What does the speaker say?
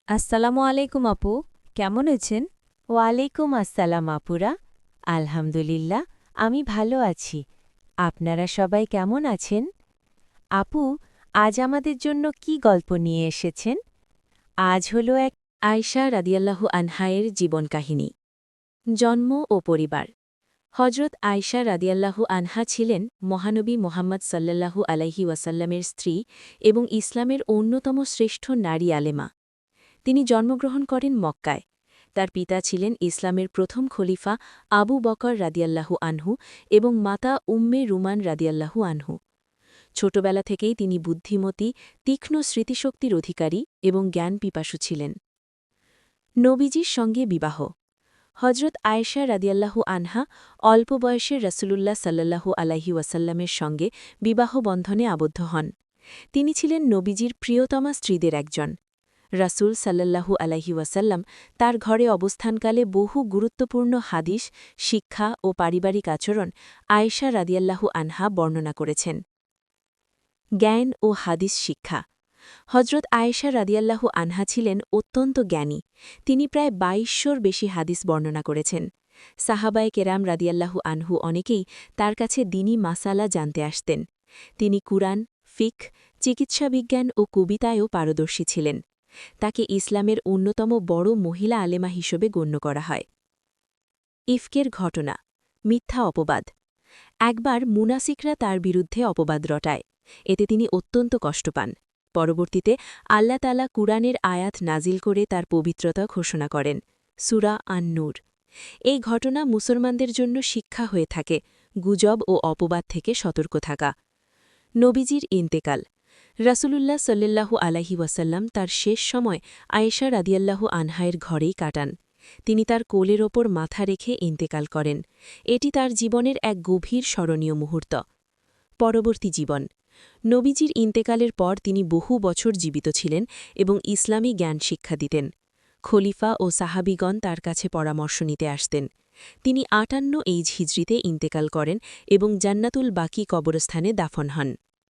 আসসালামু আলাইকুম আপু, কেমন আছেন? ওয়ালাইকুম আসসালাম আপুরা। আলহামদুলিল্লাহ, আমি ভালো আছি। আপনারা সবাই কেমন আছেন? আপু, আজ আমাদের জন্য কি গল্প নিয়ে এসেছেন? আজ হলো এক আয়শা রাদিয়াল্লাহু আনহায়ের জীবন কাহিনী। জন্ম ও পরিবার। হজরত আয়শা রাদিয়াল্লাহু আনহা ছিলেন মহানবী মোহাম্মদ সাল্লাল্লাহু আলাইহি ওয়াসাল্লামের স্ত্রী এবং ইসলামের অন্যতম শ্রেষ্ঠ নারী আলেমা। তিনি জন্মগ্রহণ করেন মক্কায়। তার পিতা ছিলেন ইসলামের প্রথম খলিফা আবু বকর রাদিয়াল্লাহু আনহু এবং মাতা উম্মে রুমান রাদিয়াল্লাহু আনহু। ছোটবেলা থেকেই তিনি বুদ্ধিমতী, তীক্ষ্ণ স্মৃতিশক্তির অধিকারী এবং জ্ঞান পিপাসু ছিলেন। নবীজির সঙ্গে বিবাহ। হজরত আয়েশা রাদিয়াল্লাহু আনহা অল্প বয়সের রাসূলুল্লাহ সাল্লাল্লাহু আলাইহি ওয়াসাল্লামের সঙ্গে বিবাহ বন্ধনে আবদ্ধ হন। তিনি ছিলেন নবীজির প্রিয়তমা স্ত্রীদের একজন। রাসূল সাল্লাল্লাহু আলাইহি ওয়াসাল্লাম তার ঘরে অবস্থানকালে বহু গুরুত্বপূর্ণ হাদিস, শিক্ষা ও পারিবারিক আচরণ আয়েশা রাদিয়াল্লাহু আনহা বর্ণনা করেছেন। জ্ঞান ও হাদিস শিক্ষা। হজরত আয়েশা রাদিয়াল্লাহু আনহা ছিলেন অত্যন্ত জ্ঞানী। তিনি প্রায় ২২০০র বেশি হাদিস বর্ণনা করেছেন। সাহাবায়ে কেরাম রাদিয়াল্লাহু আনহু অনেকেই তার কাছে দ্বীনি মাসালা জানতে আসতেন। তিনি কুরআন, ফিকহ, চিকিৎসাবিজ্ঞান ও কবিতায়ও পারদর্শী ছিলেন। তাকে ইসলামের অন্যতম বড় মহিলা আলেমা হিসেবে গণ্য করা হয়। ইফকের ঘটনা। মিথ্যা অপবাদ। একবার মুনাসিকরা তার বিরুদ্ধে অপবাদ রটায়। এতে তিনি অত্যন্ত কষ্ট পান। পরবর্তীতে আল্লাহ তাআলা কুরআনের আয়াত নাজিল করে তার পবিত্রতা ঘোষণা করেন। সূরা আন-নূর। এই ঘটনা মুসলমানদের জন্য শিক্ষা হয়ে থাকে, গুজব ও অপবাদ থেকে সতর্ক থাকা। নবীজির ইন্তেকাল। রাসূলুল্লাহ সাল্লাল্লাহু আলাইহি ওয়াসাল্লাম তার শেষ সময় আয়েশা রাদিয়াল্লাহু আনহায়ের ঘরেই কাটান। তিনি তার কোলের ওপর মাথা রেখে ইন্তেকাল করেন। এটি তার জীবনের এক গভীর স্মরণীয় মুহূর্ত। পরবর্তী জীবন। নবীজির ইন্তেকালের পর তিনি বহু বছর জীবিত ছিলেন এবং ইসলামী জ্ঞান শিক্ষা দিতেন। খলিফা ও সাহাবিগণ তার কাছে পরামর্শ নিতে আসতেন। তিনি ৫৮ হিজরিতে ইন্তেকাল করেন এবং জান্নাতুল বাকি কবরস্থানে দাফন হন।